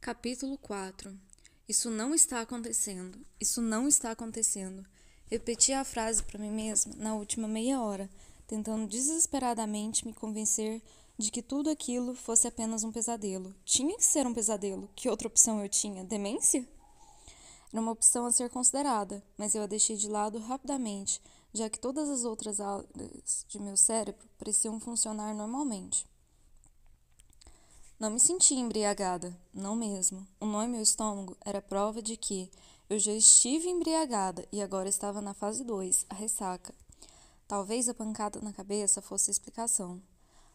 Capítulo 4. Isso não está acontecendo. Isso não está acontecendo. Repeti a frase para mim mesma na última meia hora, tentando desesperadamente me convencer de que tudo aquilo fosse apenas um pesadelo. Tinha que ser um pesadelo. Que outra opção eu tinha? Demência? Era uma opção a ser considerada, mas eu a deixei de lado rapidamente, já que todas as outras áreas de meu cérebro pareciam funcionar normalmente. Não me sentia embriagada, não mesmo. O nó em meu estômago era prova de que eu já estive embriagada e agora estava na fase 2, a ressaca. Talvez a pancada na cabeça fosse a explicação.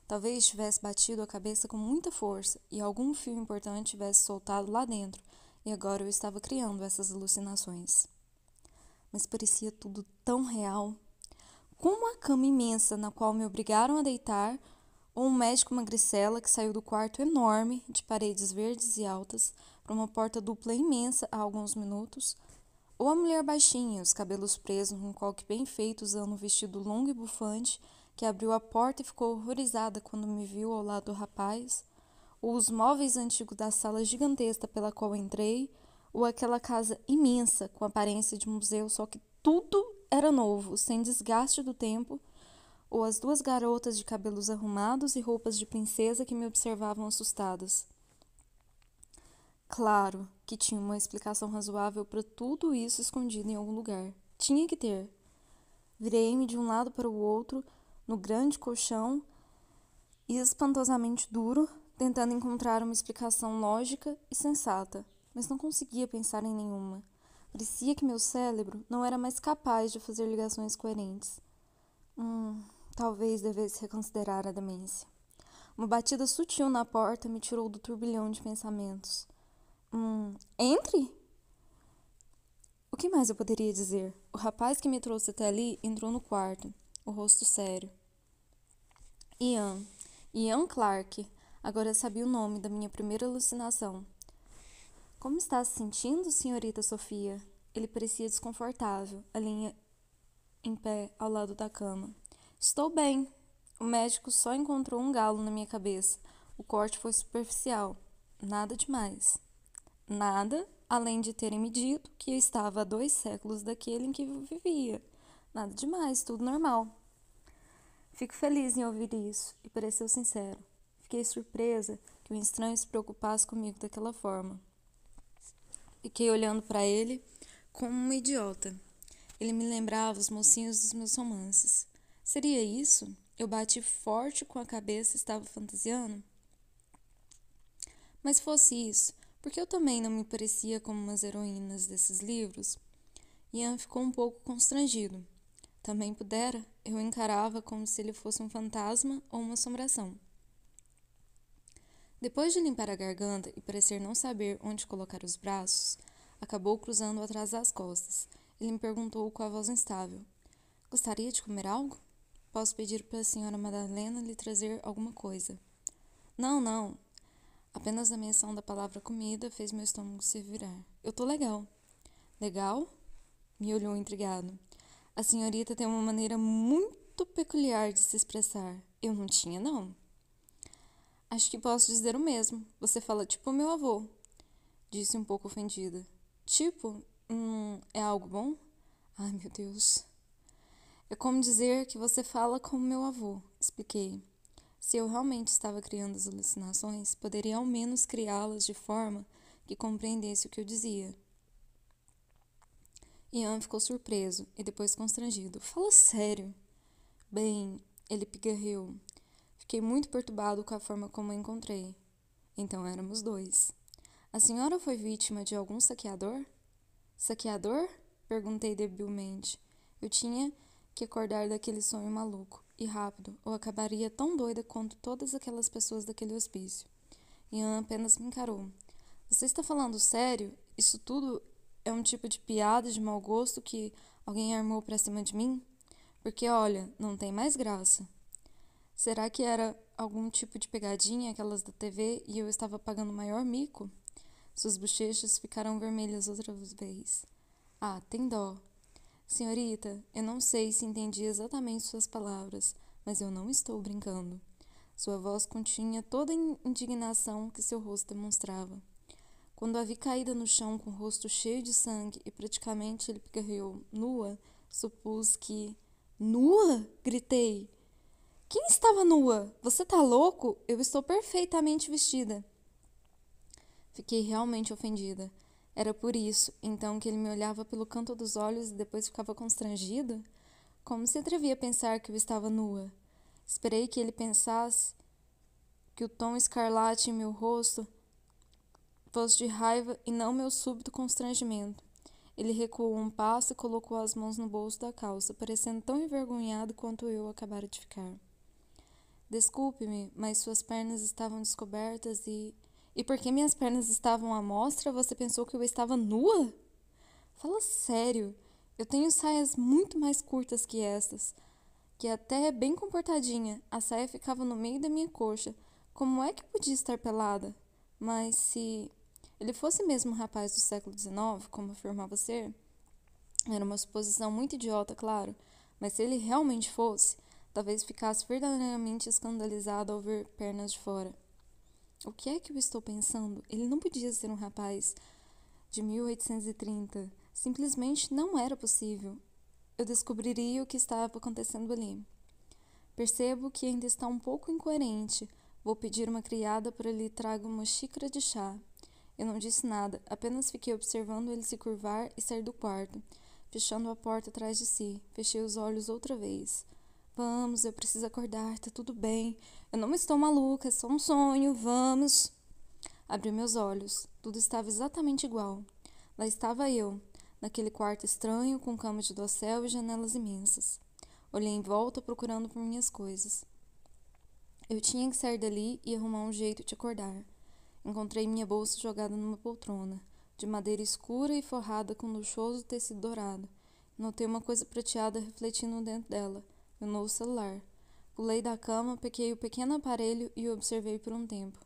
Talvez tivesse batido a cabeça com muita força e algum fio importante tivesse soltado lá dentro e agora eu estava criando essas alucinações. Mas parecia tudo tão real. Como a cama imensa na qual me obrigaram a deitar, ou um médico magricela que saiu do quarto enorme, de paredes verdes e altas, para uma porta dupla imensa há alguns minutos, ou a mulher baixinha, os cabelos presos num coque bem feito usando um vestido longo e bufante, que abriu a porta e ficou horrorizada quando me viu ao lado do rapaz, ou os móveis antigos da sala gigantesca pela qual entrei, ou aquela casa imensa com aparência de museu, só que tudo era novo, sem desgaste do tempo, ou as duas garotas de cabelos arrumados e roupas de princesa que me observavam assustadas. Claro que tinha uma explicação razoável para tudo isso escondido em algum lugar. Tinha que ter. Virei-me de um lado para o outro, no grande colchão, e espantosamente duro, tentando encontrar uma explicação lógica e sensata, mas não conseguia pensar em nenhuma. Parecia que meu cérebro não era mais capaz de fazer ligações coerentes. Talvez devesse reconsiderar a demência. Uma batida sutil na porta me tirou do turbilhão de pensamentos. Entre? O que mais eu poderia dizer? O rapaz que me trouxe até ali entrou no quarto, o rosto sério. Ian Clark. Agora sabia o nome da minha primeira alucinação. Como está se sentindo, senhorita Sofia? Ele parecia desconfortável, ali em pé ao lado da cama. Estou bem. O médico só encontrou um galo na minha cabeça. O corte foi superficial. Nada demais. Nada, além de terem me dito que eu estava há 2 séculos daquele em que eu vivia. Nada demais, tudo normal. Fico feliz em ouvir isso, e pareceu sincero. Fiquei surpresa que um estranho se preocupasse comigo daquela forma. Fiquei olhando para ele como uma idiota. Ele me lembrava os mocinhos dos meus romances. Seria isso? Eu bati forte com a cabeça e estava fantasiando? Mas fosse isso, porque eu também não me parecia como umas heroínas desses livros? Ian ficou um pouco constrangido. Também pudera, eu o encarava como se ele fosse um fantasma ou uma assombração. Depois de limpar a garganta e parecer não saber onde colocar os braços, acabou cruzando atrás das costas. Ele me perguntou com a voz instável: Gostaria de comer algo? Posso pedir para a senhora Madalena lhe trazer alguma coisa. Não. Apenas a menção da palavra comida fez meu estômago se virar. Eu tô legal. Legal? Me olhou intrigado. A senhorita tem uma maneira muito peculiar de se expressar. Eu não tinha, não. Acho que posso dizer o mesmo. Você fala tipo meu avô. Disse um pouco ofendida. Tipo? É algo bom? Ai, meu Deus. É como dizer que você fala como meu avô, expliquei. Se eu realmente estava criando as alucinações, poderia ao menos criá-las de forma que compreendesse o que eu dizia. Ian ficou surpreso e depois constrangido. Fala sério. Bem, ele pigarreou. Fiquei muito perturbado com a forma como a encontrei. Então éramos 2. A senhora foi vítima de algum saqueador? Saqueador? Perguntei debilmente. Eu tinha que acordar daquele sonho maluco, e rápido, ou acabaria tão doida quanto todas aquelas pessoas daquele hospício. Ian apenas me encarou. Você está falando sério? Isso tudo é um tipo de piada de mau gosto que alguém armou pra cima de mim? Porque, olha, não tem mais graça. Será que era algum tipo de pegadinha, aquelas da TV, e eu estava pagando o maior mico? Suas bochechas ficaram vermelhas outra vez. Ah, tem dó. Senhorita, eu não sei se entendi exatamente suas palavras, mas eu não estou brincando. Sua voz continha toda a indignação que seu rosto demonstrava. Quando a vi caída no chão com o rosto cheio de sangue e praticamente ele pigarreou nua, supus que... Nua? Gritei. Quem estava nua? Você tá louco? Eu estou perfeitamente vestida. Fiquei realmente ofendida. Era por isso, então, que ele me olhava pelo canto dos olhos e depois ficava constrangido? Como se atrevia a pensar que eu estava nua? Esperei que ele pensasse que o tom escarlate em meu rosto fosse de raiva e não meu súbito constrangimento. Ele recuou um passo e colocou as mãos no bolso da calça, parecendo tão envergonhado quanto eu acabara de ficar. Desculpe-me, mas suas pernas estavam descobertas e... E porque minhas pernas estavam à mostra, você pensou que eu estava nua? Fala sério. Eu tenho saias muito mais curtas que estas, que até é bem comportadinha. A saia ficava no meio da minha coxa. Como é que podia estar pelada? Mas se ele fosse mesmo um rapaz do século XIX, como afirmava ser, era uma suposição muito idiota, claro, mas se ele realmente fosse, talvez ficasse verdadeiramente escandalizado ao ver pernas de fora. O que é que eu estou pensando? Ele não podia ser um rapaz de 1830. Simplesmente não era possível. Eu descobriria o que estava acontecendo ali. Percebo que ainda está um pouco incoerente. Vou pedir uma criada para lhe traga uma xícara de chá. Eu não disse nada, apenas fiquei observando ele se curvar e sair do quarto, fechando a porta atrás de si. Fechei os olhos outra vez. Vamos, eu preciso acordar, tá tudo bem. Eu não estou maluca, é só um sonho, vamos. Abri meus olhos. Tudo estava exatamente igual. Lá estava eu, naquele quarto estranho, com cama de dossel e janelas imensas. Olhei em volta, procurando por minhas coisas. Eu tinha que sair dali e arrumar um jeito de acordar. Encontrei minha bolsa jogada numa poltrona, de madeira escura e forrada com luxuoso tecido dourado. Notei uma coisa prateada refletindo dentro dela. Meu novo celular. Pulei da cama, peguei o pequeno aparelho e o observei por um tempo.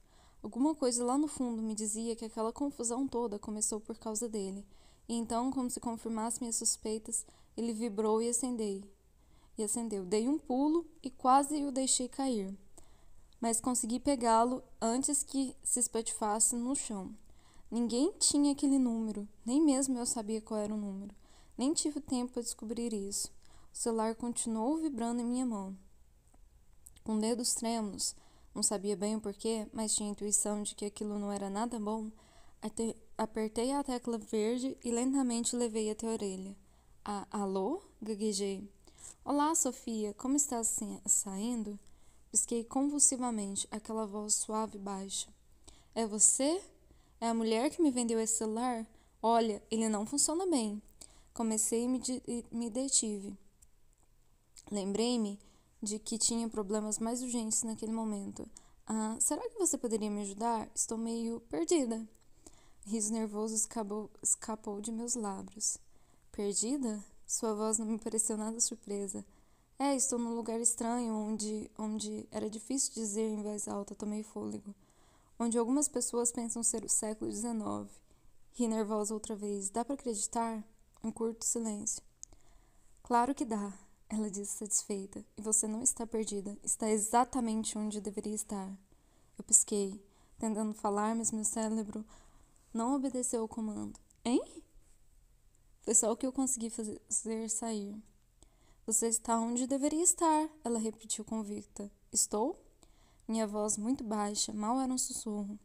Alguma coisa lá no fundo me dizia que aquela confusão toda começou por causa dele. E então, como se confirmasse minhas suspeitas, ele vibrou e acendeu. Dei um pulo e quase o deixei cair. Mas consegui pegá-lo antes que se espatifasse no chão. Ninguém tinha aquele número, nem mesmo eu sabia qual era o número. Nem tive tempo para descobrir isso. O celular continuou vibrando em minha mão. Com dedos trêmulos, não sabia bem o porquê, mas tinha a intuição de que aquilo não era nada bom, apertei a tecla verde e lentamente levei até a orelha. Alô? Gaguejei. Olá, Sofia, como está saindo? Pisquei convulsivamente, aquela voz suave e baixa. É você? É a mulher que me vendeu esse celular? Olha, ele não funciona bem. Comecei e me detive. Lembrei-me de que tinha problemas mais urgentes naquele momento. Será que você poderia me ajudar? Estou meio perdida. Riso nervoso escapou de meus lábios. Perdida? Sua voz não me pareceu nada surpresa. Estou num lugar estranho onde era difícil dizer em voz alta, tomei fôlego. Onde algumas pessoas pensam ser o século XIX. Ri nervosa outra vez. Dá para acreditar? Um curto silêncio. Claro que dá, ela disse satisfeita. E você não está perdida. Está exatamente onde deveria estar. Eu pisquei, tentando falar, mas meu cérebro não obedeceu ao comando. Hein? Foi só o que eu consegui fazer sair. Você está onde deveria estar, ela repetiu convicta. Estou? Minha voz muito baixa, mal era um sussurro.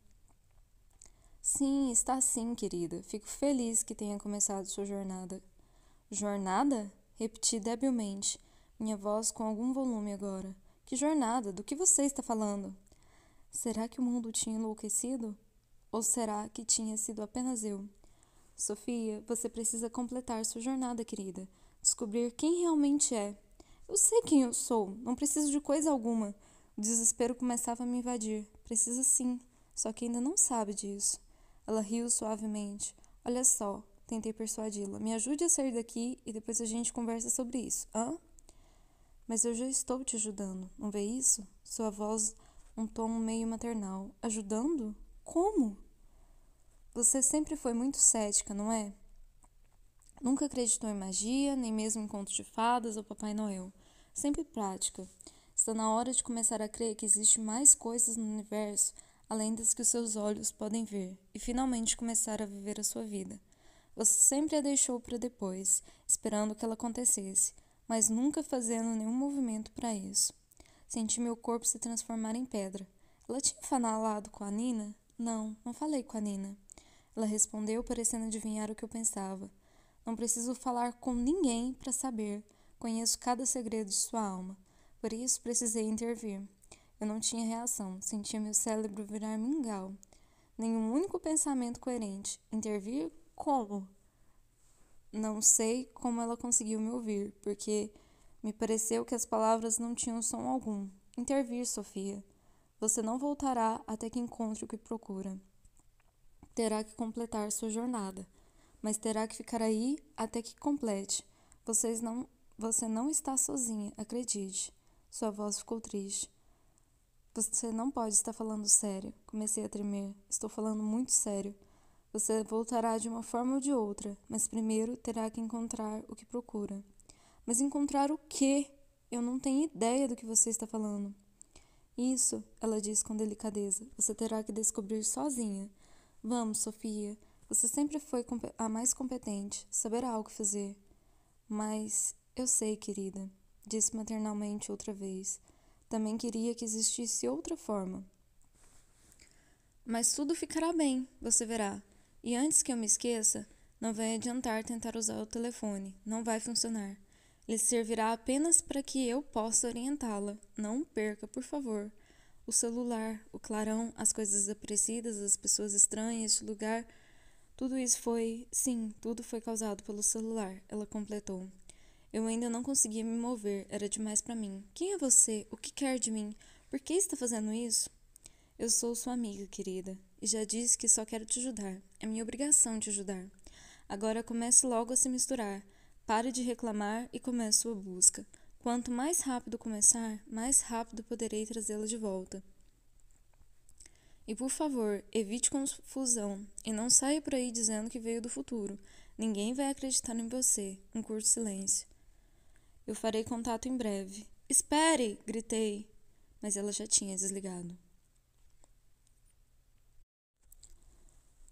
Sim, está sim, querida. Fico feliz que tenha começado sua jornada. Jornada? Repeti debilmente, minha voz com algum volume agora. Que jornada? Do que você está falando? Será que o mundo tinha enlouquecido? Ou será que tinha sido apenas eu? Sofia, você precisa completar sua jornada, querida. Descobrir quem realmente é. Eu sei quem eu sou, não preciso de coisa alguma. O desespero começava a me invadir. Precisa sim, só que ainda não sabe disso. Ela riu suavemente. Olha só, tentei persuadi-la. Me ajude a sair daqui e depois a gente conversa sobre isso, hã? Mas eu já estou te ajudando, não vê isso? Sua voz, um tom meio maternal. Ajudando? Como? Você sempre foi muito cética, não é? Nunca acreditou em magia, nem mesmo em contos de fadas ou Papai Noel. Sempre prática. Está na hora de começar a crer que existe mais coisas no universo além das que os seus olhos podem ver, e finalmente começar a viver a sua vida. Você sempre a deixou para depois, esperando que ela acontecesse, mas nunca fazendo nenhum movimento para isso. Senti meu corpo se transformar em pedra. Ela tinha falado com a Nina? Não falei com a Nina. Ela respondeu, parecendo adivinhar o que eu pensava. Não preciso falar com ninguém para saber. Conheço cada segredo de sua alma. Por isso precisei intervir. Eu não tinha reação. Sentia meu cérebro virar mingau. Nenhum único pensamento coerente. Intervir? Como? Não sei como ela conseguiu me ouvir, porque me pareceu que as palavras não tinham som algum. Intervir, Sofia. Você não voltará até que encontre o que procura. Terá que completar sua jornada, mas terá que ficar aí até que complete. Você não está sozinha, acredite. Sua voz ficou triste. Você não pode estar falando sério. Comecei a tremer. Estou falando muito sério. Você voltará de uma forma ou de outra, mas primeiro terá que encontrar o que procura. Mas encontrar o quê? Eu não tenho ideia do que você está falando. Isso, ela disse com delicadeza, você terá que descobrir sozinha. Vamos, Sofia. Você sempre foi a mais competente. Saberá o que fazer. Mas eu sei, querida, disse maternalmente outra vez. Também queria que existisse outra forma. Mas tudo ficará bem, você verá. E antes que eu me esqueça, não vai adiantar tentar usar o telefone. Não vai funcionar. Ele servirá apenas para que eu possa orientá-la. Não o perca, por favor. O celular, o clarão, as coisas desaparecidas, as pessoas estranhas, este lugar. Tudo isso foi... Sim, tudo foi causado pelo celular, ela completou. Eu ainda não conseguia me mover, era demais para mim. Quem é você? O que quer de mim? Por que está fazendo isso? Eu sou sua amiga, querida, e já disse que só quero te ajudar. É minha obrigação te ajudar. Agora comece logo a se misturar. Pare de reclamar e comece sua busca. Quanto mais rápido começar, mais rápido poderei trazê-la de volta. E por favor, evite confusão e não saia por aí dizendo que veio do futuro. Ninguém vai acreditar em você. Um curto silêncio. Eu farei contato em breve. Espere! Gritei, mas ela já tinha desligado.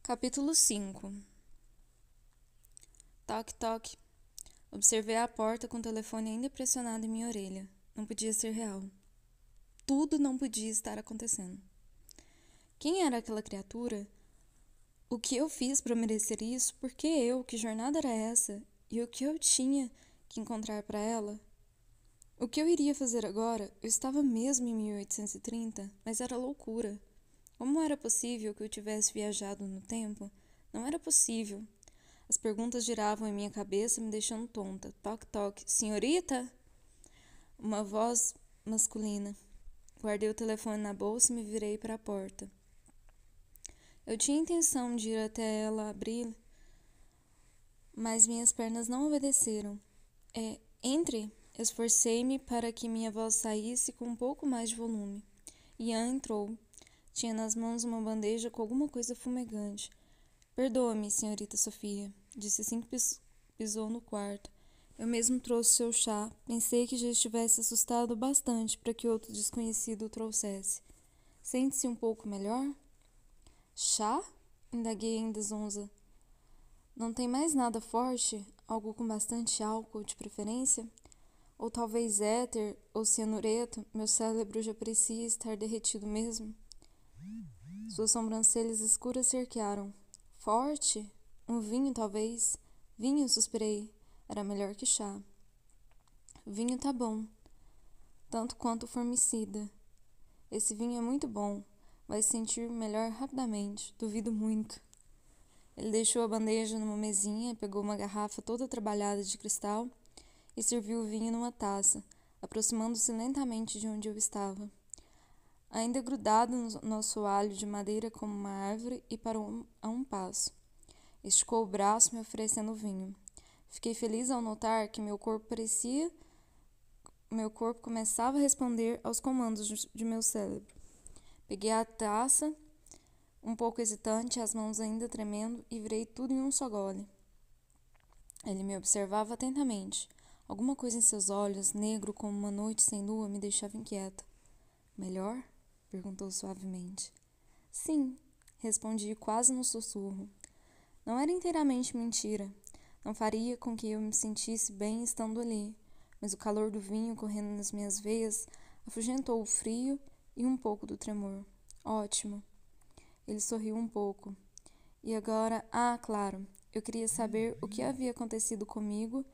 Capítulo 5. Toque, toque. Observei a porta com o telefone ainda pressionado em minha orelha. Não podia ser real. Tudo não podia estar acontecendo. Quem era aquela criatura? O que eu fiz para merecer isso? Por que eu? Que jornada era essa? E o que eu tinha que encontrar para ela? O que eu iria fazer agora? Eu estava mesmo em 1830, mas era loucura. Como era possível que eu tivesse viajado no tempo? Não era possível. As perguntas giravam em minha cabeça, me deixando tonta. Toque, toque. Senhorita? Uma voz masculina. Guardei o telefone na bolsa e me virei para a porta. Eu tinha intenção de ir até ela abrir, mas minhas pernas não obedeceram. Entre! Esforcei-me para que minha voz saísse com um pouco mais de volume. Ian entrou. Tinha nas mãos uma bandeja com alguma coisa fumegante. Perdoa-me, senhorita Sofia, disse assim que pisou no quarto. Eu mesmo trouxe seu chá. Pensei que já estivesse assustado bastante para que outro desconhecido o trouxesse. Sente-se um pouco melhor? Chá? Indaguei em desonra. Não tem mais nada forte? Algo com bastante álcool, de preferência? Ou talvez éter ou cianureto? Meu cérebro já parecia estar derretido mesmo. Suas sobrancelhas escuras se arquearam. Forte? Um vinho, talvez? Vinho, suspirei. Era melhor que chá. Vinho tá bom. Tanto quanto formicida. Esse vinho é muito bom. Vai se sentir melhor rapidamente. Duvido muito. Ele deixou a bandeja numa mesinha, pegou uma garrafa toda trabalhada de cristal e serviu o vinho numa taça, aproximando-se lentamente de onde eu estava. Ainda grudado no assoalho de madeira como uma árvore, e parou a um passo. Esticou o braço, me oferecendo o vinho. Fiquei feliz ao notar que meu corpo começava a responder aos comandos de meu cérebro. Peguei a taça, um pouco hesitante, as mãos ainda tremendo, e virei tudo em um só gole. Ele me observava atentamente. Alguma coisa em seus olhos, negro como uma noite sem lua, me deixava inquieta. Melhor? Perguntou suavemente. Sim, respondi quase no sussurro. Não era inteiramente mentira. Não faria com que eu me sentisse bem estando ali, mas o calor do vinho correndo nas minhas veias afugentou o frio e um pouco do tremor. Ótimo. Ele sorriu um pouco. E agora, claro, eu queria saber o que havia acontecido comigo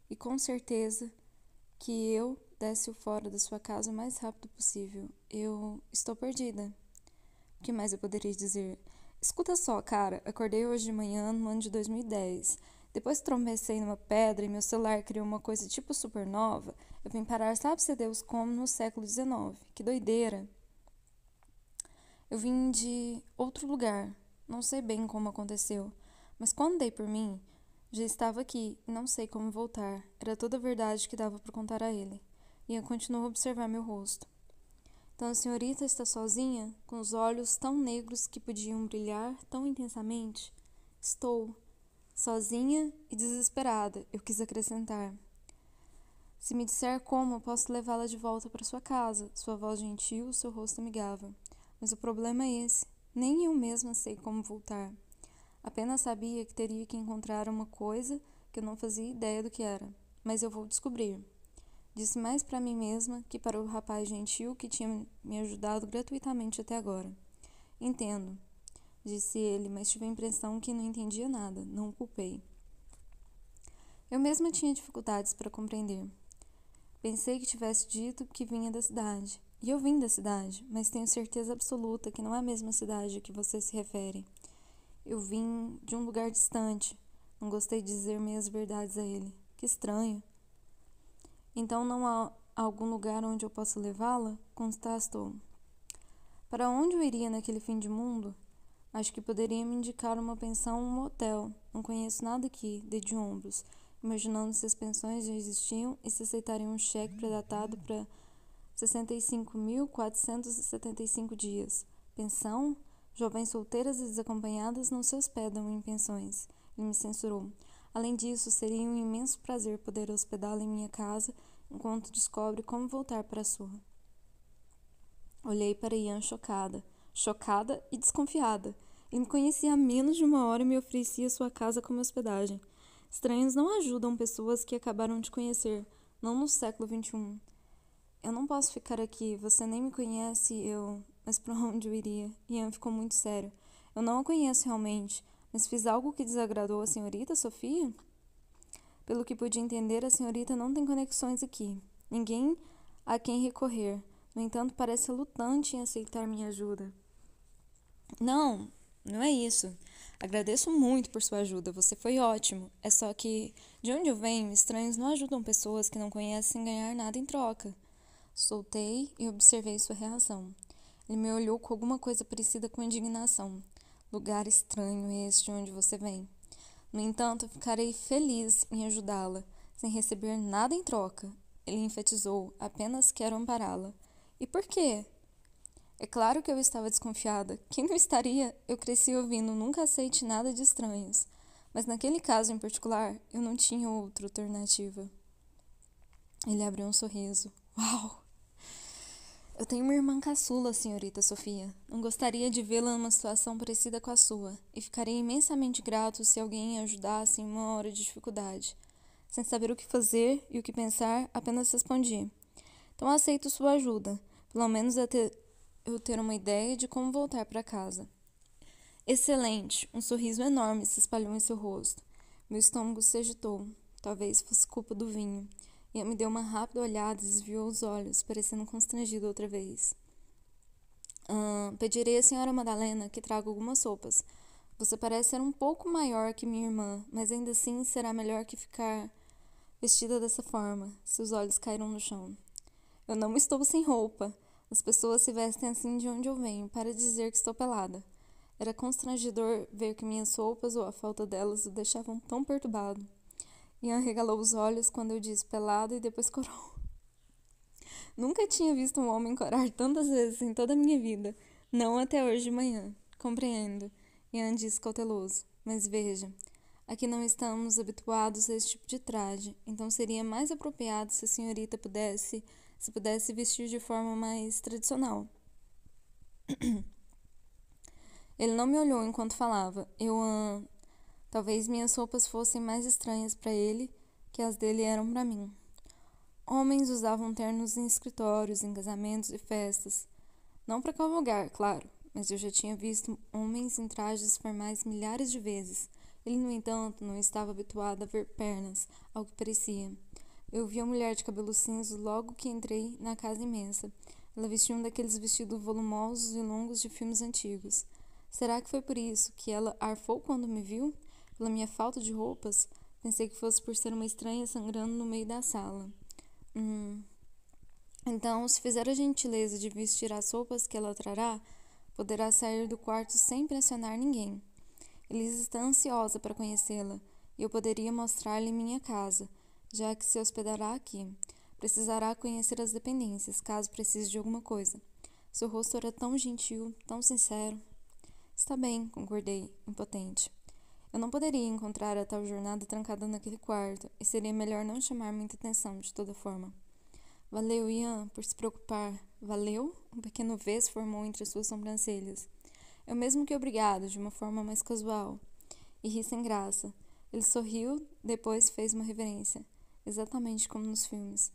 e com certeza que eu desse-o fora da sua casa o mais rápido possível. Eu estou perdida. O que mais eu poderia dizer? Escuta só, cara, acordei hoje de manhã no ano de 2010. Depois que trombecei numa pedra e meu celular criou uma coisa tipo supernova, eu vim parar sabe-se Deus como no século XIX. Que doideira! Eu vim de outro lugar. Não sei bem como aconteceu, mas quando dei por mim, já estava aqui e não sei como voltar. Era toda a verdade que dava para contar a ele. E eu continuou a observar meu rosto. Então a senhorita está sozinha, com os olhos tão negros que podiam brilhar tão intensamente? Estou sozinha e desesperada, eu quis acrescentar. Se me disser como, posso levá-la de volta para sua casa. Sua voz gentil, seu rosto amigável. Mas o problema é esse. Nem eu mesma sei como voltar. Apenas sabia que teria que encontrar uma coisa que eu não fazia ideia do que era. Mas eu vou descobrir. Disse mais para mim mesma que para o rapaz gentil que tinha me ajudado gratuitamente até agora. Entendo, disse ele, mas tive a impressão que não entendia nada. Não o culpei. Eu mesma tinha dificuldades para compreender. Pensei que tivesse dito que vinha da cidade. E eu vim da cidade, mas tenho certeza absoluta que não é a mesma cidade a que você se refere. Eu vim de um lugar distante. Não gostei de dizer meias verdades a ele. Que estranho. Então não há algum lugar onde eu possa levá-la? Constatou. Para onde eu iria naquele fim de mundo? Acho que poderia me indicar uma pensão ou um hotel. Não conheço nada aqui, dei de ombros, imaginando se as pensões já existiam e se aceitariam um cheque pré-datado para 65.475 dias. Pensão? Jovens solteiras e desacompanhadas não se hospedam em pensões. Ele me censurou. Além disso, seria um imenso prazer poder hospedá-la em minha casa enquanto descobre como voltar para a sua. Olhei para Ian chocada e desconfiada. Ele me conhecia há menos de uma hora e me oferecia sua casa como hospedagem. Estranhos não ajudam pessoas que acabaram de conhecer, não no século XXI. Eu não posso ficar aqui, você nem me conhece, Mas para onde eu iria? Ian ficou muito sério. Eu não a conheço realmente, mas fiz algo que desagradou a senhorita Sofia? Pelo que pude entender, a senhorita não tem conexões aqui. Ninguém a quem recorrer. No entanto, parece relutante em aceitar minha ajuda. Não é isso. Agradeço muito por sua ajuda, você foi ótimo. É só que, de onde eu venho, estranhos não ajudam pessoas que não conhecem ganhar nada em troca. Soltei e observei sua reação. Ele me olhou com alguma coisa parecida com indignação. Lugar estranho este de onde você vem. No entanto, ficarei feliz em ajudá-la, sem receber nada em troca. Ele enfatizou, apenas quero ampará-la. E por quê? É claro que eu estava desconfiada. Quem não estaria? Eu cresci ouvindo nunca aceite nada de estranhos. Mas naquele caso em particular, eu não tinha outra alternativa. Ele abriu um sorriso. Uau! Eu tenho uma irmã caçula, senhorita Sofia. Não gostaria de vê-la numa situação parecida com a sua, e ficaria imensamente grato se alguém a ajudasse em uma hora de dificuldade. Sem saber o que fazer e o que pensar, apenas respondi. Então aceito sua ajuda, pelo menos eu ter uma ideia de como voltar para casa. Excelente! Um sorriso enorme se espalhou em seu rosto. Meu estômago se agitou. Talvez fosse culpa do vinho. Ian me deu uma rápida olhada e desviou os olhos, parecendo constrangido outra vez. Pedirei à senhora Madalena que traga algumas sopas. Você parece ser um pouco maior que minha irmã, mas ainda assim será melhor que ficar vestida dessa forma. Seus olhos caíram no chão. Eu não estou sem roupa. As pessoas se vestem assim de onde eu venho, para dizer que estou pelada. Era constrangedor ver que minhas roupas ou a falta delas o deixavam tão perturbado. Ian regalou os olhos quando eu disse pelado e depois corou. Nunca tinha visto um homem corar tantas vezes em toda a minha vida. Não até hoje de manhã. Compreendo. Ian disse cauteloso. Mas veja, aqui não estamos habituados a esse tipo de traje, então seria mais apropriado se a senhorita pudesse vestir de forma mais tradicional. Ele não me olhou enquanto falava. Talvez minhas roupas fossem mais estranhas para ele que as dele eram para mim. Homens usavam ternos em escritórios, em casamentos e festas. Não para cavalgar, claro, mas eu já tinha visto homens em trajes formais milhares de vezes. Ele, no entanto, não estava habituado a ver pernas, ao que parecia. Eu vi a mulher de cabelo cinza logo que entrei na casa imensa. Ela vestia um daqueles vestidos volumosos e longos de filmes antigos. Será que foi por isso que ela arfou quando me viu? Pela minha falta de roupas? Pensei que fosse por ser uma estranha sangrando no meio da sala. Então, se fizer a gentileza de vestir as roupas que ela trará, poderá sair do quarto sem pressionar ninguém. Elisa está ansiosa para conhecê-la, e eu poderia mostrar-lhe minha casa, já que se hospedará aqui. Precisará conhecer as dependências, caso precise de alguma coisa. Seu rosto era tão gentil, tão sincero. Está bem, concordei, impotente. Eu não poderia encontrar a tal jornada trancada naquele quarto, e seria melhor não chamar muita atenção, de toda forma. Valeu, Ian, por se preocupar. Valeu? Um pequeno V se formou entre suas sobrancelhas. Eu mesmo que obrigado, de uma forma mais casual. E ri sem graça. Ele sorriu, depois fez uma reverência, exatamente como nos filmes,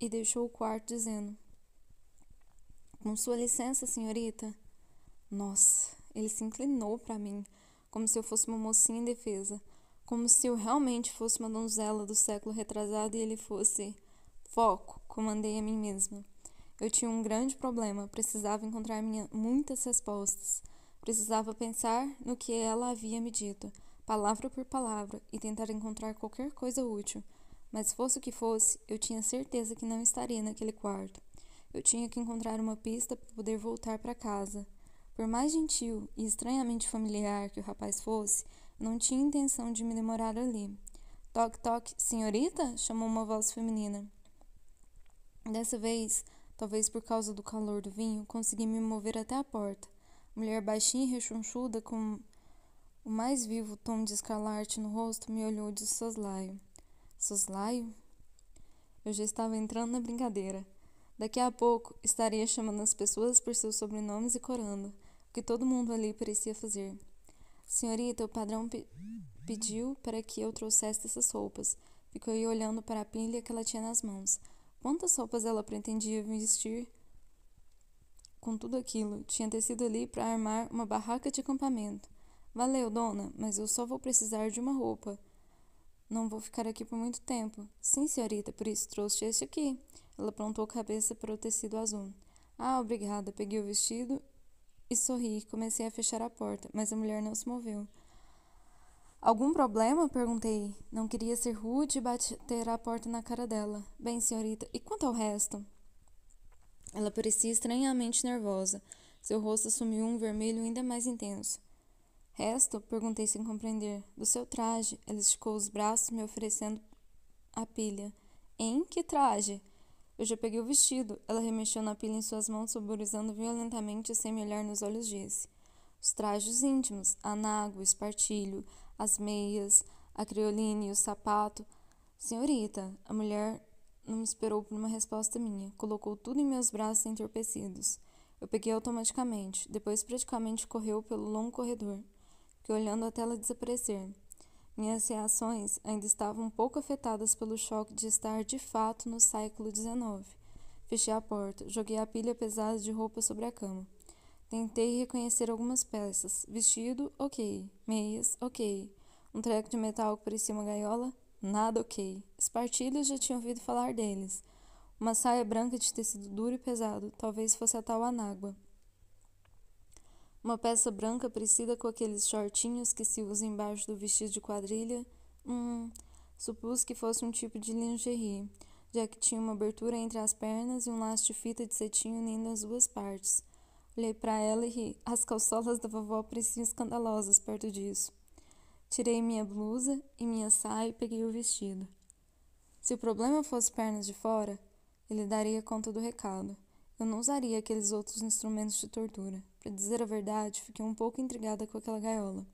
e deixou o quarto dizendo: com sua licença, senhorita. Nossa, ele se inclinou para mim, como se eu fosse uma mocinha indefesa, como se eu realmente fosse uma donzela do século retrasado e ele fosse... Foco, comandei a mim mesma. Eu tinha um grande problema, precisava encontrar muitas respostas. Precisava pensar no que ela havia me dito, palavra por palavra, e tentar encontrar qualquer coisa útil. Mas fosse o que fosse, eu tinha certeza que não estaria naquele quarto. Eu tinha que encontrar uma pista para poder voltar para casa. Por mais gentil e estranhamente familiar que o rapaz fosse, não tinha intenção de me demorar ali. Toque, toque, senhorita? Chamou uma voz feminina. Dessa vez, talvez por causa do calor do vinho, consegui me mover até a porta. Mulher baixinha e rechonchuda, com o mais vivo tom de escarlate no rosto, me olhou de soslaio. Soslaio? Eu já estava entrando na brincadeira. Daqui a pouco, estaria chamando as pessoas por seus sobrenomes e corando, o que todo mundo ali parecia fazer. Senhorita, o padrão pediu para que eu trouxesse essas roupas. Ficou aí olhando para a pilha que ela tinha nas mãos. Quantas roupas ela pretendia vestir com tudo aquilo? Tinha tecido ali para armar uma barraca de acampamento. Valeu, dona, mas eu só vou precisar de uma roupa. Não vou ficar aqui por muito tempo. Sim, senhorita, por isso trouxe este aqui. Ela apontou a cabeça para o tecido azul. Ah, obrigada. Peguei o vestido e sorri. Comecei a fechar a porta, mas a mulher não se moveu. Algum problema? Perguntei. Não queria ser rude e bater a porta na cara dela. Bem, senhorita, e quanto ao resto? Ela parecia estranhamente nervosa. Seu rosto assumiu um vermelho ainda mais intenso. Resto? Perguntei sem compreender. Do seu traje. Ela esticou os braços, me oferecendo a pilha. Em que traje? Eu já peguei o vestido. Ela remexeu na pilha em suas mãos, saborizando violentamente sem me olhar nos olhos, disse. Os trajes íntimos, a nágua, o espartilho, as meias, a crioline e o sapato. Senhorita, a mulher não me esperou por uma resposta minha. Colocou tudo em meus braços entorpecidos. Eu peguei automaticamente. Depois praticamente correu pelo longo corredor. Fiquei olhando até ela desaparecer. Minhas reações ainda estavam um pouco afetadas pelo choque de estar de fato no século XIX. Fechei a porta. Joguei a pilha pesada de roupa sobre a cama. Tentei reconhecer algumas peças. Vestido, ok. Meias, ok. Um treco de metal que parecia uma gaiola, nada ok. Espartilhos, já tinha ouvido falar deles. Uma saia branca de tecido duro e pesado, talvez fosse a tal anágua. Uma peça branca parecida com aqueles shortinhos que se usam embaixo do vestido de quadrilha. Supus que fosse um tipo de lingerie, já que tinha uma abertura entre as pernas e um laço de fita de cetim unindo as duas partes. Olhei para ela e ri. As calçolas da vovó pareciam escandalosas perto disso. Tirei minha blusa e minha saia e peguei o vestido. Se o problema fosse pernas de fora, ele daria conta do recado. Eu não usaria aqueles outros instrumentos de tortura. Para dizer a verdade, fiquei um pouco intrigada com aquela gaiola.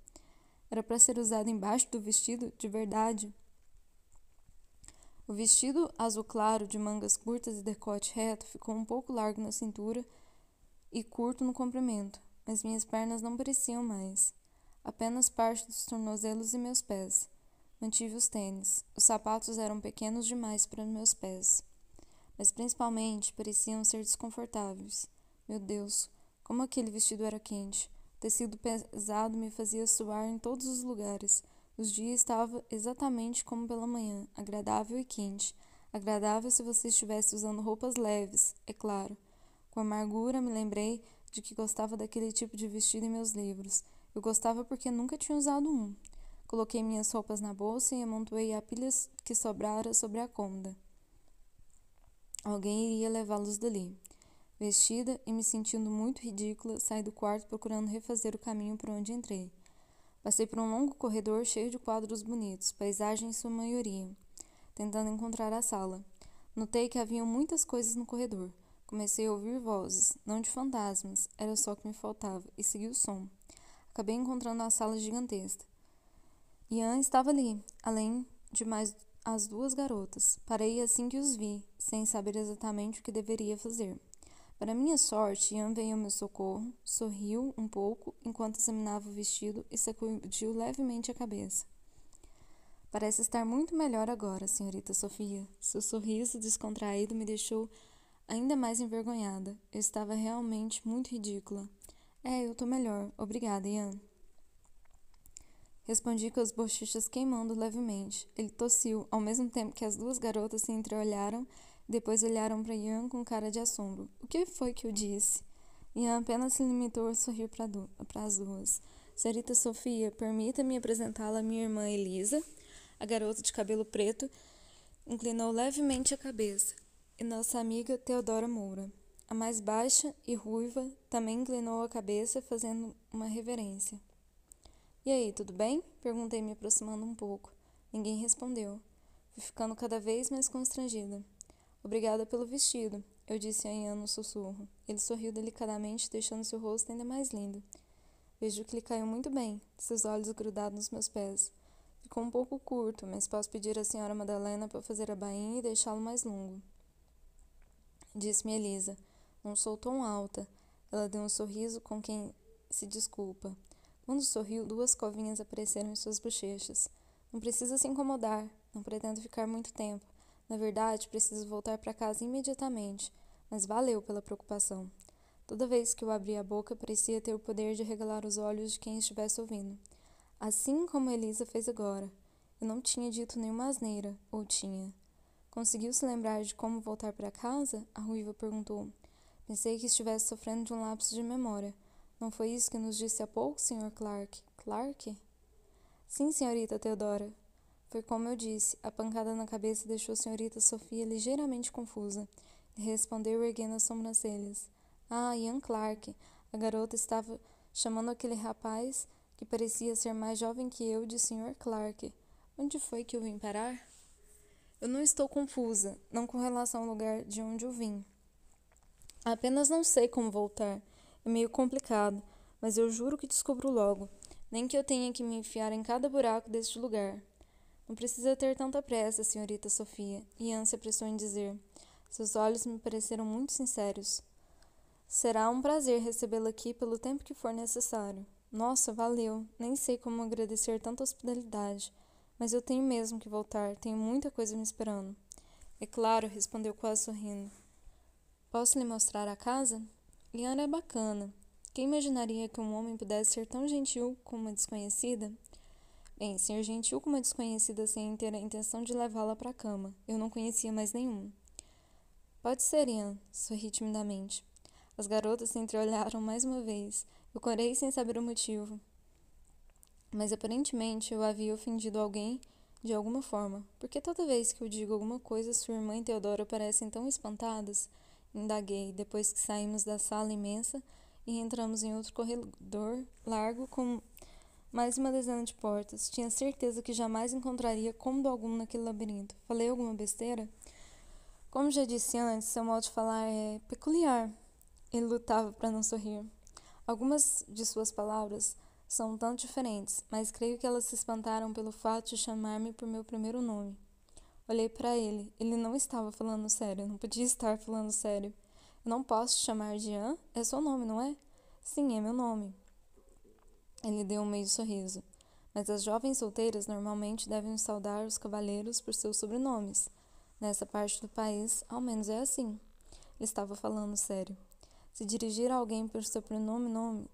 Era para ser usada embaixo do vestido, de verdade? O vestido azul claro, de mangas curtas e decote reto, ficou um pouco largo na cintura e curto no comprimento. mas minhas pernas não pareciam mais. Apenas parte dos tornozelos e meus pés. Mantive os tênis. Os sapatos eram pequenos demais para meus pés. Mas principalmente pareciam ser desconfortáveis. Meu Deus, como aquele vestido era quente. O tecido pesado me fazia suar em todos os lugares. Os dias estavam exatamente como pela manhã, agradável e quente. Agradável se você estivesse usando roupas leves, é claro. Com amargura me lembrei de que gostava daquele tipo de vestido em meus livros. Eu gostava porque nunca tinha usado um. Coloquei minhas roupas na bolsa e amontoei a pilha que sobrara sobre a cômoda. Alguém iria levá-los dali. Vestida e me sentindo muito ridícula, saí do quarto procurando refazer o caminho por onde entrei. Passei por um longo corredor cheio de quadros bonitos, paisagem em sua maioria, tentando encontrar a sala. Notei que haviam muitas coisas no corredor. Comecei a ouvir vozes, não de fantasmas, era só o que me faltava, e segui o som. Acabei encontrando a sala gigantesca. Ian estava ali, além de mais as duas garotas. Parei assim que os vi, sem saber exatamente o que deveria fazer. Para minha sorte, Ian veio ao meu socorro, sorriu um pouco enquanto examinava o vestido e sacudiu levemente a cabeça. Parece estar muito melhor agora, senhorita Sofia. Seu sorriso descontraído me deixou ainda mais envergonhada. Eu estava realmente muito ridícula. Eu tô melhor. Obrigada, Ian. Respondi com as bochechas queimando levemente. Ele tossiu, ao mesmo tempo que as duas garotas se entreolharam e depois olharam para Ian com cara de assombro. O que foi que eu disse? Ian apenas se limitou a sorrir para as duas. Senhorita Sofia, permita-me apresentá-la à minha irmã Elisa. A garota de cabelo preto inclinou levemente a cabeça. E nossa amiga Teodora Moura. A mais baixa e ruiva também inclinou a cabeça, fazendo uma reverência. E aí, tudo bem? Perguntei, me aproximando um pouco. Ninguém respondeu. Fui ficando cada vez mais constrangida. Obrigada pelo vestido, eu disse a Ian no sussurro. Ele sorriu delicadamente, deixando seu rosto ainda mais lindo. Vejo que lhe caiu muito bem, seus olhos grudados nos meus pés. Ficou um pouco curto, mas posso pedir à senhora Madalena para fazer a bainha e deixá-lo mais longo. Disse-me Elisa. Não sou tão alta. Ela deu um sorriso com quem se desculpa. Quando sorriu, duas covinhas apareceram em suas bochechas. Não precisa se incomodar. Não pretendo ficar muito tempo. Na verdade, preciso voltar para casa imediatamente. Mas valeu pela preocupação. Toda vez que eu abria a boca, parecia ter o poder de regalar os olhos de quem estivesse ouvindo. Assim como Elisa fez agora. Eu não tinha dito nenhuma asneira, ou tinha. Conseguiu se lembrar de como voltar para casa? A ruiva perguntou. Pensei que estivesse sofrendo de um lapso de memória. Não foi isso que nos disse há pouco, Sr. Clark? Clark? Sim, senhorita Teodora. Foi como eu disse. A pancada na cabeça deixou a senhorita Sofia ligeiramente confusa. E respondeu erguendo as sobrancelhas. Ah, Ian Clark. A garota estava chamando aquele rapaz, que parecia ser mais jovem que eu, de Sr. Clark. Onde foi que eu vim parar? Eu não estou confusa, não com relação ao lugar de onde eu vim. Apenas não sei como voltar. É meio complicado, mas eu juro que descubro logo. Nem que eu tenha que me enfiar em cada buraco deste lugar. Não precisa ter tanta pressa, senhorita Sofia. Ian se apressou em dizer. Seus olhos me pareceram muito sinceros. Será um prazer recebê-la aqui pelo tempo que for necessário. Nossa, valeu. Nem sei como agradecer tanta hospitalidade. Mas eu tenho mesmo que voltar. Tenho muita coisa me esperando. É claro, respondeu quase sorrindo. Posso lhe mostrar a casa? Ian é bacana. Quem imaginaria que um homem pudesse ser tão gentil com uma desconhecida? Bem, ser gentil com uma desconhecida sem ter a intenção de levá-la para a cama. Eu não conhecia mais nenhum. Pode ser, Ian, sorri timidamente. As garotas se entreolharam mais uma vez. Eu corei sem saber o motivo. Mas aparentemente eu havia ofendido alguém de alguma forma. Porque toda vez que eu digo alguma coisa, sua irmã e Teodora parecem tão espantadas? Indaguei, depois que saímos da sala imensa e entramos em outro corredor largo com mais uma dezena de portas. Tinha certeza que jamais encontraria cômodo algum naquele labirinto. Falei alguma besteira? Como já disse antes, seu modo de falar é peculiar. Ele lutava para não sorrir. Algumas de suas palavras são tanto diferentes, mas creio que elas se espantaram pelo fato de chamar-me por meu primeiro nome. Olhei para ele. Ele não estava falando sério. Não podia estar falando sério. Eu não posso te chamar de Ian? É seu nome, não é? Sim, é meu nome. Ele deu um meio sorriso. Mas as jovens solteiras normalmente devem saudar os cavalheiros por seus sobrenomes. Nessa parte do país, ao menos é assim. Ele estava falando sério. Se dirigir a alguém por seu pronome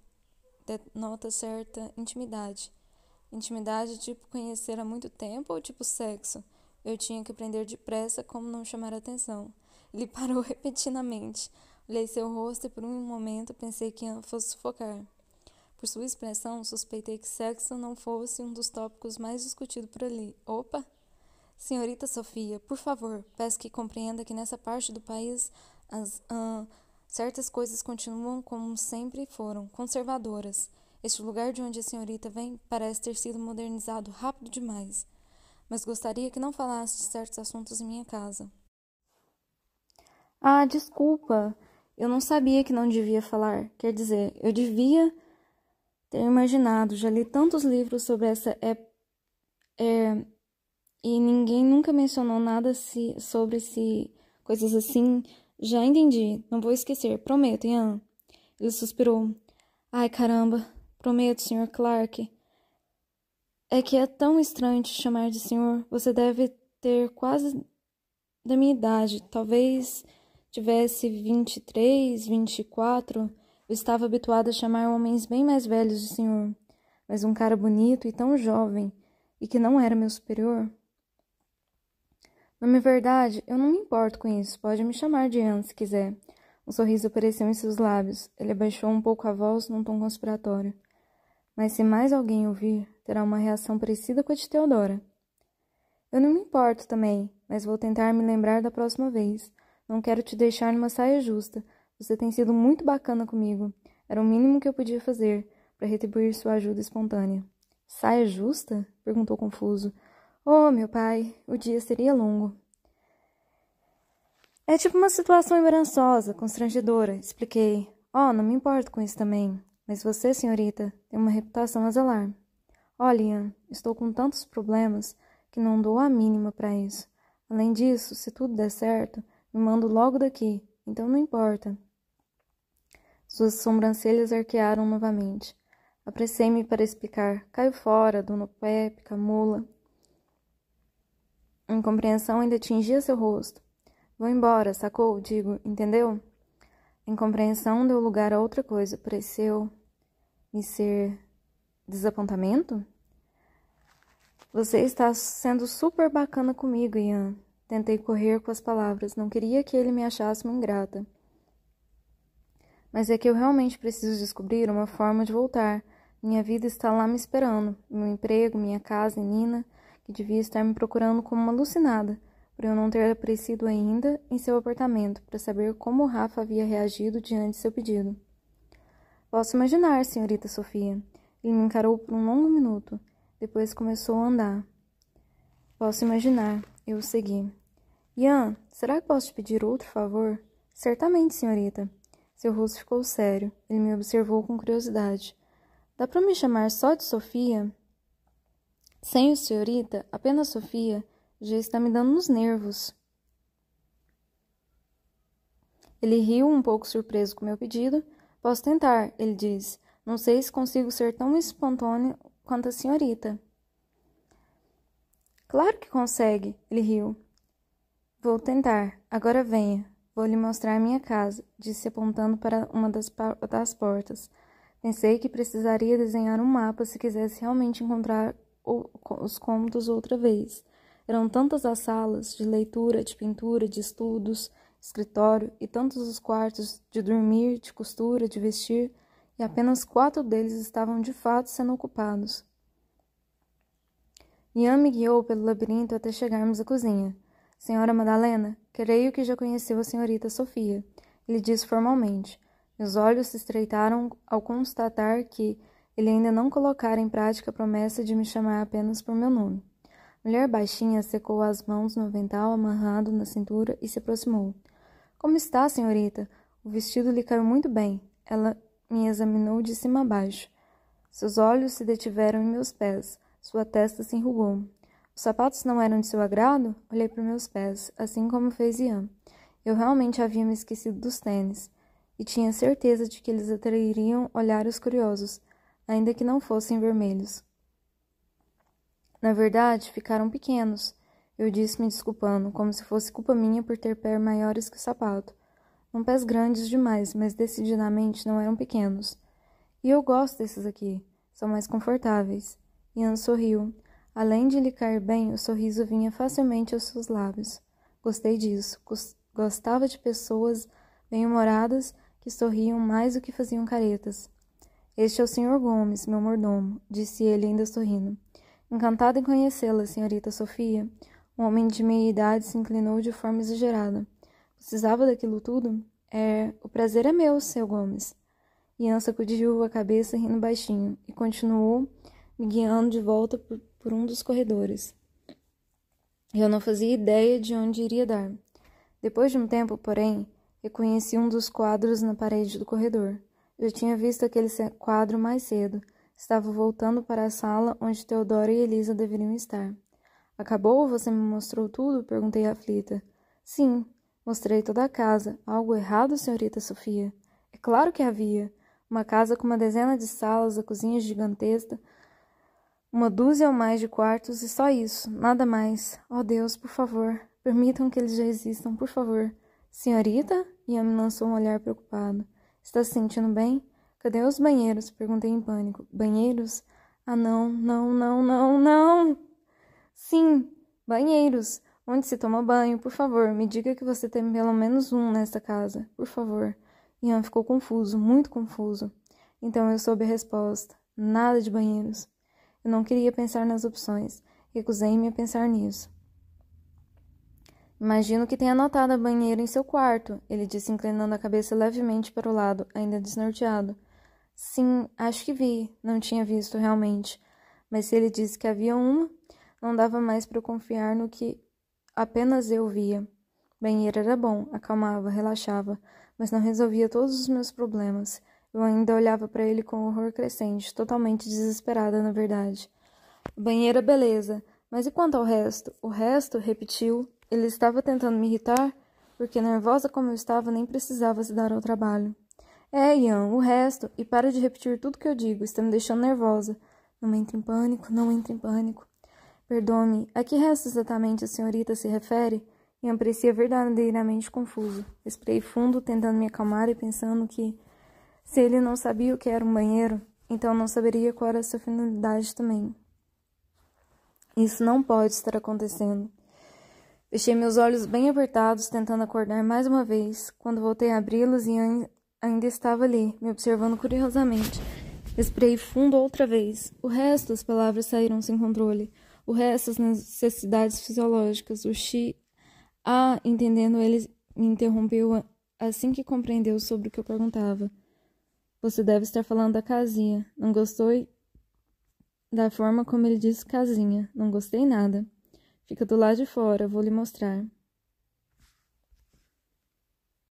denota certa intimidade. Intimidade tipo conhecer há muito tempo ou tipo sexo? Eu tinha que aprender depressa como não chamar atenção. Ele parou repentinamente. Olhei seu rosto e por um momento pensei que fosse sufocar. Por sua expressão, suspeitei que sexo não fosse um dos tópicos mais discutidos por ali. Opa! Senhorita Sofia, por favor, peço que compreenda que nessa parte do país certas coisas continuam como sempre foram, conservadoras. Este lugar de onde a senhorita vem parece ter sido modernizado rápido demais. Mas gostaria que não falasse de certos assuntos em minha casa. Ah, desculpa. Eu não sabia que não devia falar. Quer dizer, eu devia ter imaginado. Já li tantos livros sobre essa e ninguém nunca mencionou nada sobre coisas assim. Já entendi. Não vou esquecer. Prometo, Ian. Ele suspirou. Ai, caramba. Prometo, Sr. Clark. É que é tão estranho te chamar de senhor. Você deve ter quase da minha idade. Talvez tivesse 23, 24. Eu estava habituada a chamar homens bem mais velhos de senhor. Mas um cara bonito e tão jovem, e que não era meu superior. Na verdade, eu não me importo com isso. Pode me chamar de Ian, se quiser. Um sorriso apareceu em seus lábios. Ele abaixou um pouco a voz num tom conspiratório. Mas se mais alguém ouvir, terá uma reação parecida com a de Theodora. Eu não me importo também, mas vou tentar me lembrar da próxima vez. Não quero te deixar numa saia justa. Você tem sido muito bacana comigo. Era o mínimo que eu podia fazer para retribuir sua ajuda espontânea. Saia justa? Perguntou confuso. Oh, meu pai, o dia seria longo. É tipo uma situação embaraçosa, constrangedora, expliquei. Oh, não me importo com isso também. Mas você, senhorita, tem uma reputação a zelar. Olha, Ian, estou com tantos problemas que não dou a mínima para isso. Além disso, se tudo der certo, me mando logo daqui, então não importa. Suas sobrancelhas arquearam novamente. Apressei-me para explicar. Caio fora, dona Pépika, mula. A incompreensão ainda tingia seu rosto. Vou embora, sacou? Digo, entendeu? A incompreensão deu lugar a outra coisa. Pareceu-me ser desapontamento? Você está sendo super bacana comigo, Ian. Tentei correr com as palavras. Não queria que ele me achasse uma ingrata. Mas é que eu realmente preciso descobrir uma forma de voltar. Minha vida está lá me esperando. Meu emprego, minha casa e Nina, que devia estar me procurando como uma alucinada, por eu não ter aparecido ainda em seu apartamento para saber como Rafa havia reagido diante de seu pedido. Posso imaginar, senhorita Sofia. Ele me encarou por um longo minuto. Depois começou a andar. Posso imaginar. Eu o segui. Ian, será que posso te pedir outro favor? Certamente, senhorita. Seu rosto ficou sério. Ele me observou com curiosidade. Dá para me chamar só de Sofia? Sem o senhorita, apenas Sofia, já está me dando nos nervos. Ele riu um pouco surpreso com meu pedido. Posso tentar, ele disse. Não sei se consigo ser tão espontâneo quanto a senhorita. Claro que consegue, ele riu. Vou tentar. Agora venha. Vou lhe mostrar minha casa, disse apontando para uma das portas. Pensei que precisaria desenhar um mapa se quisesse realmente encontrar os cômodos outra vez. Eram tantas as salas, de leitura, de pintura, de estudos, escritório, e tantos os quartos de dormir, de costura, de vestir, e apenas 4 deles estavam de fato sendo ocupados. Ian me guiou pelo labirinto até chegarmos à cozinha. Senhora Madalena, creio que já conheceu a senhorita Sofia, ele disse formalmente. Meus olhos se estreitaram ao constatar que ele ainda não colocara em prática a promessa de me chamar apenas por meu nome. A mulher baixinha secou as mãos no avental amarrado na cintura e se aproximou. Como está, senhorita? O vestido lhe caiu muito bem. Ela me examinou de cima a baixo. Seus olhos se detiveram em meus pés. Sua testa se enrugou. Os sapatos não eram de seu agrado? Olhei para meus pés, assim como fez Ian. Eu realmente havia me esquecido dos tênis. e tinha certeza de que eles atrairiam olhares curiosos, ainda que não fossem vermelhos. Na verdade, ficaram pequenos, eu disse me desculpando, como se fosse culpa minha por ter pés maiores que o sapato. Não pés grandes demais, mas decididamente não eram pequenos. E eu gosto desses aqui, são mais confortáveis. Ian sorriu. Além de lhe cair bem, o sorriso vinha facilmente aos seus lábios. Gostei disso. Gostava de pessoas bem-humoradas que sorriam mais do que faziam caretas. Este é o Sr. Gomes, meu mordomo, disse ele ainda sorrindo. Encantado em conhecê-la, senhorita Sofia. Um homem de meia idade se inclinou de forma exagerada. Precisava daquilo tudo? O prazer é meu, Sr. Gomes. Ian sacudiu a cabeça rindo baixinho e continuou me guiando de volta por um dos corredores. Eu não fazia ideia de onde iria dar. Depois de um tempo, porém, reconheci um dos quadros na parede do corredor. Eu tinha visto aquele quadro mais cedo. Estava voltando para a sala onde Teodora e Elisa deveriam estar. Acabou? Você me mostrou tudo? Perguntei aflita. Sim, mostrei toda a casa. Algo errado, senhorita Sofia? É claro que havia. Uma casa com uma dezena de salas, a cozinha gigantesca, uma dúzia ou mais de quartos e só isso, nada mais. Oh Deus, por favor, permitam que eles já existam, por favor. Senhorita? Ian me lançou um olhar preocupado. Está se sentindo bem? Cadê os banheiros? Perguntei em pânico. Banheiros? Ah, não, não, não, não, não! Sim, banheiros. Onde se toma banho, por favor, me diga que você tem pelo menos um nesta casa, por favor. Ian ficou confuso, muito confuso. Então eu soube a resposta. Nada de banheiros. Eu não queria pensar nas opções. Recusei-me a pensar nisso. Imagino que tenha notado a banheira em seu quarto, ele disse inclinando a cabeça levemente para o lado, ainda desnorteado. Sim, acho que vi. Não tinha visto realmente. Mas se ele disse que havia uma, não dava mais para confiar no que apenas eu via. Banheiro era bom, acalmava, relaxava, mas não resolvia todos os meus problemas. Eu ainda olhava para ele com horror crescente, totalmente desesperada, na verdade. Banheira, beleza, mas e quanto ao resto? O resto, repetiu. Ele estava tentando me irritar, porque nervosa como eu estava, nem precisava se dar ao trabalho. Ian, o resto, e para de repetir tudo que eu digo, está me deixando nervosa. Não entre em pânico, não entre em pânico. Perdoe-me, a que resto exatamente a senhorita se refere? Ian parecia verdadeiramente confuso. Respirei fundo, tentando me acalmar e pensando que, se ele não sabia o que era um banheiro, então não saberia qual era a sua finalidade também. Isso não pode estar acontecendo. Fechei meus olhos bem apertados, tentando acordar mais uma vez. Quando voltei a abri-los, Ian ainda estava ali, me observando curiosamente. Respirei fundo outra vez. O resto, as palavras saíram sem controle. O resto, as necessidades fisiológicas. Entendendo, ele me interrompeu assim que compreendeu sobre o que eu perguntava. Você deve estar falando da casinha. Não gostou da forma como ele disse casinha. Não gostei nada. Fica do lado de fora, vou lhe mostrar.